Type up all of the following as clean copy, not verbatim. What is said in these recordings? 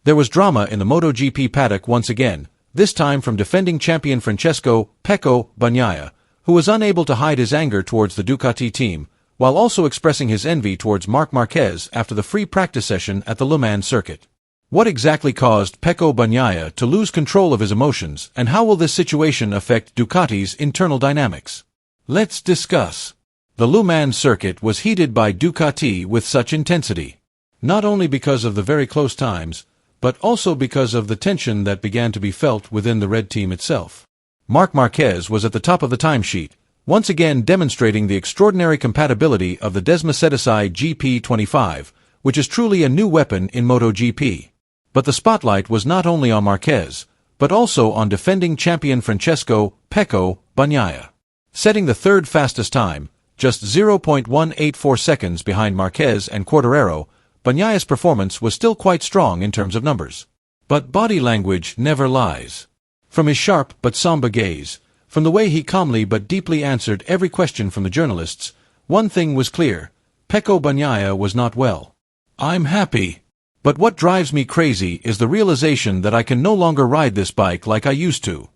There was drama in the MotoGP paddock once again, this time from defending champion Francesco "Pecco" Bagnaia, who was unable to hide his anger towards the Ducati team, while also expressing his envy towards Marc Marquez after the free practice session at the Le Mans circuit. What exactly caused Pecco Bagnaia to lose control of his emotions, and how will this situation affect Ducati's internal dynamics? Let's discuss. The Le Mans circuit was heated by Ducati with such intensity, not only because of the very close times, but also because of the tension that began to be felt within the red team itself. Marc Marquez was at the top of the timesheet, once again demonstrating the extraordinary compatibility of the Ducati GP25, which is truly a new weapon in MotoGP. But the spotlight was not only on Marquez, but also on defending champion Francesco "Pecco" Bagnaia. Setting the third fastest time, just 0.184 seconds behind Marquez and Quartararo, Bagnaia's performance was still quite strong in terms of numbers. But body language never lies. From his sharp but somber gaze, from the way he calmly but deeply answered every question from the journalists, one thing was clear: Pecco Bagnaia was not well. "I'm happy. But what drives me crazy is the realization that I can no longer ride this bike like I used to."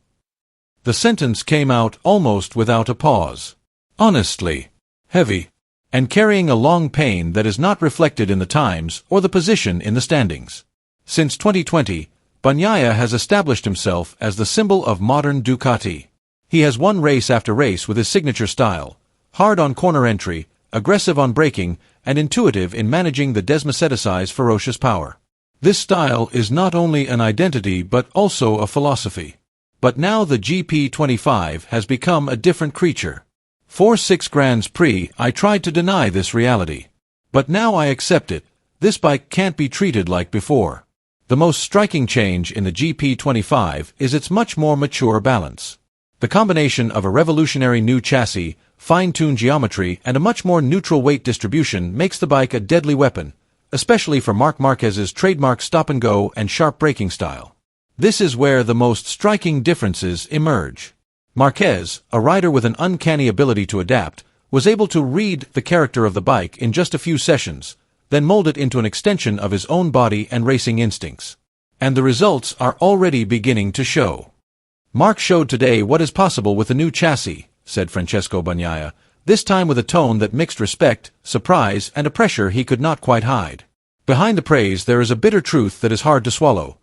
The sentence came out almost without a pause. Honestly, heavy, and carrying a long pain that is not reflected in the times or the position in the standings. Since 2020, Bagnaia has established himself as the symbol of modern Ducati. He has won race after race with his signature style, hard on corner entry, aggressive on braking, and intuitive in managing the Ducati's ferocious power. This style is not only an identity but also a philosophy. But now the GP25 has become a different creature. For 6 Grands Prix I tried to deny this reality. But now I accept it. This bike can't be treated like before. The most striking change in the GP25 is its much more mature balance. The combination of a revolutionary new chassis, fine-tuned geometry, and a much more neutral weight distribution makes the bike a deadly weapon, especially for Marc Marquez's trademark stop-and-go and sharp braking style. This is where the most striking differences emerge. Marquez, a rider with an uncanny ability to adapt, was able to read the character of the bike in just a few sessions, then mold it into an extension of his own body and racing instincts. And the results are already beginning to show. "Marc showed today what is possible with the new chassis," said Francesco Bagnaia, this time with a tone that mixed respect, surprise, and a pressure he could not quite hide. Behind the praise there is a bitter truth that is hard to swallow.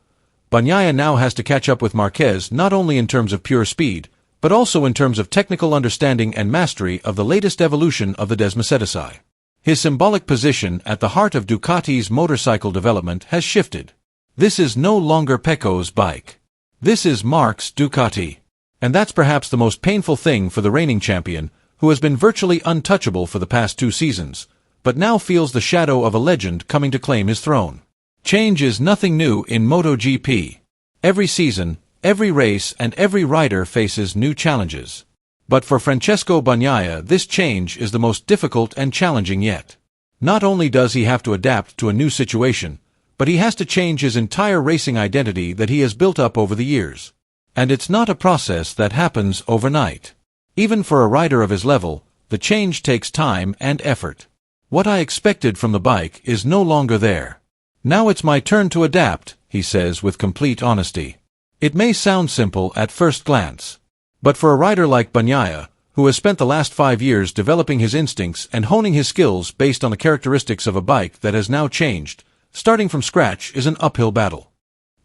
Bagnaia now has to catch up with Marquez not only in terms of pure speed, but also in terms of technical understanding and mastery of the latest evolution of the Ducati. His symbolic position at the heart of Ducati's motorcycle development has shifted. This is no longer Pecco's bike. This is Marc's Ducati. And that's perhaps the most painful thing for the reigning champion, who has been virtually untouchable for the past 2 seasons, but now feels the shadow of a legend coming to claim his throne. Change is nothing new in MotoGP. Every season, every race, and every rider faces new challenges. But for Francesco Bagnaia, this change is the most difficult and challenging yet. Not only does he have to adapt to a new situation, but he has to change his entire racing identity that he has built up over the years. And it's not a process that happens overnight. Even for a rider of his level, the change takes time and effort. "What I expected from the bike is no longer there. Now it's my turn to adapt," he says with complete honesty. It may sound simple at first glance. But for a rider like Bagnaia, who has spent the last 5 years developing his instincts and honing his skills based on the characteristics of a bike that has now changed, starting from scratch is an uphill battle.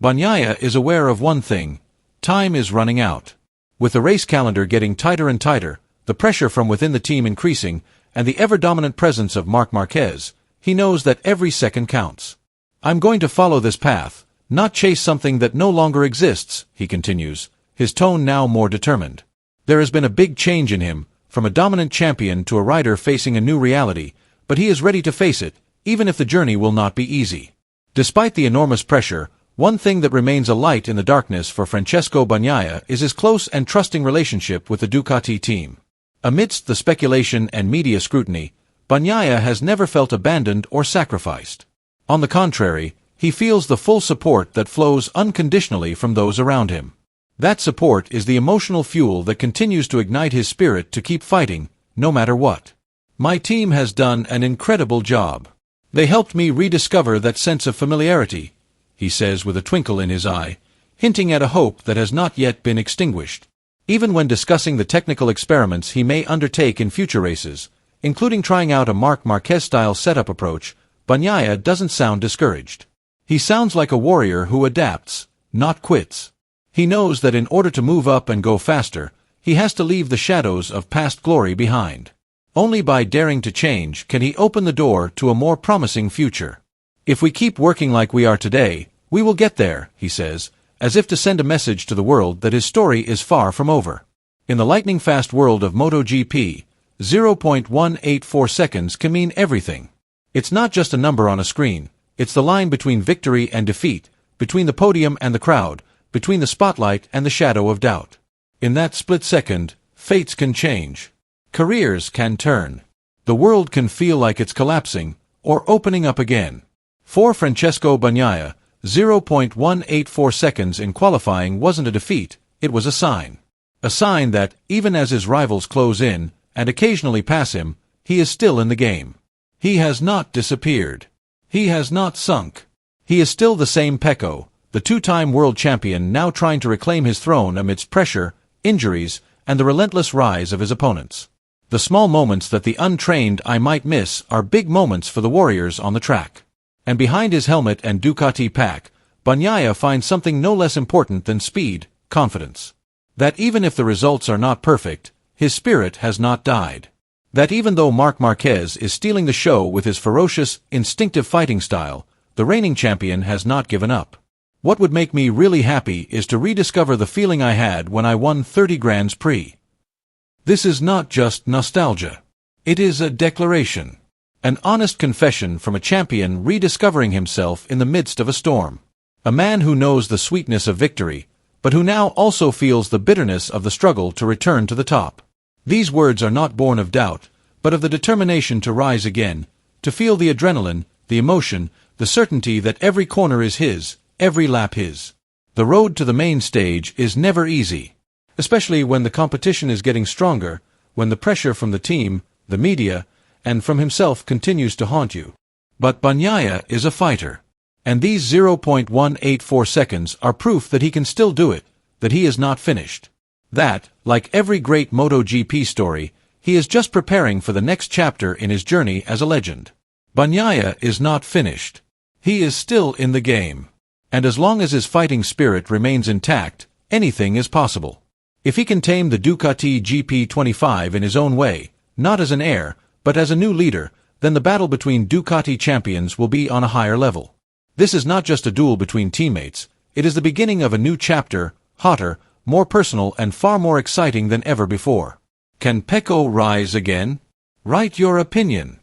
Bagnaia is aware of one thing: time is running out. With the race calendar getting tighter and tighter, the pressure from within the team increasing, and the ever-dominant presence of Marc Marquez, he knows that every second counts. "I'm going to follow this path, not chase something that no longer exists," he continues, his tone now more determined. There has been a big change in him, from a dominant champion to a rider facing a new reality, but he is ready to face it, even if the journey will not be easy. Despite the enormous pressure, one thing that remains a light in the darkness for Francesco Bagnaia is his close and trusting relationship with the Ducati team. Amidst the speculation and media scrutiny, Bagnaia has never felt abandoned or sacrificed. On the contrary, he feels the full support that flows unconditionally from those around him. That support is the emotional fuel that continues to ignite his spirit to keep fighting, no matter what. "My team has done an incredible job. They helped me rediscover that sense of familiarity," he says with a twinkle in his eye, hinting at a hope that has not yet been extinguished. Even when discussing the technical experiments he may undertake in future races, including trying out a Marc Marquez-style setup approach, Bagnaia doesn't sound discouraged. He sounds like a warrior who adapts, not quits. He knows that in order to move up and go faster, he has to leave the shadows of past glory behind. Only by daring to change can he open the door to a more promising future. If we keep working like we are today, we will get there, he says, as if to send a message to the world that his story is far from over. In the lightning-fast world of MotoGP, 0.184 seconds can mean everything. It's not just a number on a screen, it's the line between victory and defeat, between the podium and the crowd, between the spotlight and the shadow of doubt. In that split second, fates can change. Careers can turn. The world can feel like it's collapsing, or opening up again. For Francesco Bagnaia, 0.184 seconds in qualifying wasn't a defeat, it was a sign. A sign that, even as his rivals close in, and occasionally pass him, he is still in the game. He has not disappeared. He has not sunk. He is still the same Pecco, the two-time world champion now trying to reclaim his throne amidst pressure, injuries, and the relentless rise of his opponents. The small moments that the untrained eye might miss are big moments for the warriors on the track. And behind his helmet and Ducati pack, Bagnaia finds something no less important than speed, confidence. That even if the results are not perfect, his spirit has not died. That even though Marc Marquez is stealing the show with his ferocious, instinctive fighting style, the reigning champion has not given up. What would make me really happy is to rediscover the feeling I had when I won 30 Grands Prix. This is not just nostalgia. It is a declaration. An honest confession from a champion rediscovering himself in the midst of a storm. A man who knows the sweetness of victory, but who now also feels the bitterness of the struggle to return to the top. These words are not born of doubt, but of the determination to rise again, to feel the adrenaline, the emotion, the certainty that every corner is his, every lap his. The road to the main stage is never easy, especially when the competition is getting stronger, when the pressure from the team, the media, and from himself continues to haunt you. But Bagnaia is a fighter. And these 0.184 seconds are proof that he can still do it, that he is not finished. That, like every great MotoGP story, he is just preparing for the next chapter in his journey as a legend. Bagnaia is not finished. He is still in the game. And as long as his fighting spirit remains intact, anything is possible. If he can tame the Ducati GP25 in his own way, not as an heir, but as a new leader, then the battle between Ducati champions will be on a higher level. This is not just a duel between teammates, it is the beginning of a new chapter, hotter, more personal and far more exciting than ever before. Can Pecco rise again? Write your opinion.